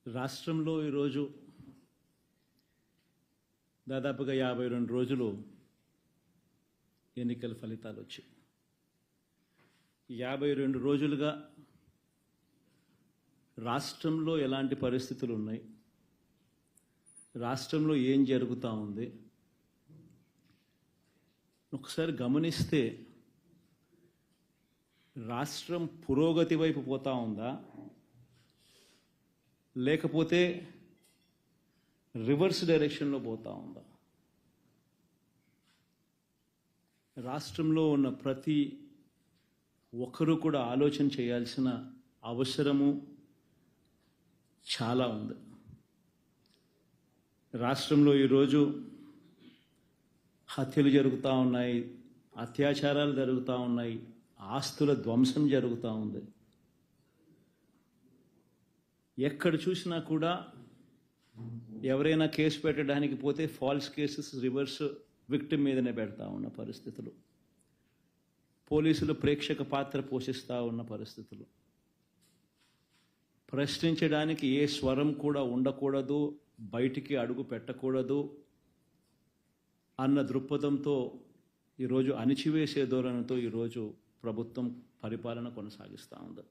రాష్ట్రంలో ఈరోజు దాదాపుగా 52 రోజులు ఎన్నికల ఫలితాలు వచ్చాయి. 52 రోజులుగా రాష్ట్రంలో ఎలాంటి పరిస్థితులు ఉన్నాయి, రాష్ట్రంలో ఏం జరుగుతూ ఉంది ఒకసారి గమనిస్తే రాష్ట్రం పురోగతి వైపు పోతా ఉందా లేకపోతే రివర్స్ డైరెక్షన్లో పోతా ఉందా? రాష్ట్రంలో ఉన్న ప్రతి ఒక్కరూ కూడా ఆలోచన చేయాల్సిన అవసరము చాలా ఉంది. రాష్ట్రంలో ఈరోజు హత్యలు జరుగుతూ ఉన్నాయి, అత్యాచారాలు జరుగుతూ ఉన్నాయి, ఆస్తుల ధ్వంసం జరుగుతూ ఉంది. ఎక్కడ చూసినా కూడా ఎవరైనా కేసు పెట్టడానికి పోతే ఫాల్స్ కేసెస్ రివర్స్ విక్టిమ్ మీదనే పెడతా ఉన్న పరిస్థితులు, పోలీసులు ప్రేక్షక పాత్ర పోషిస్తూ ఉన్న పరిస్థితులు, ప్రశ్నించడానికి ఏ స్వరం కూడా ఉండకూడదు, బయటికి అడుగు పెట్టకూడదు అన్న దృక్పథంతో ఈరోజు అణిచివేసే ధోరణితో ఈరోజు ప్రభుత్వం పరిపాలన కొనసాగిస్తూ ఉంది.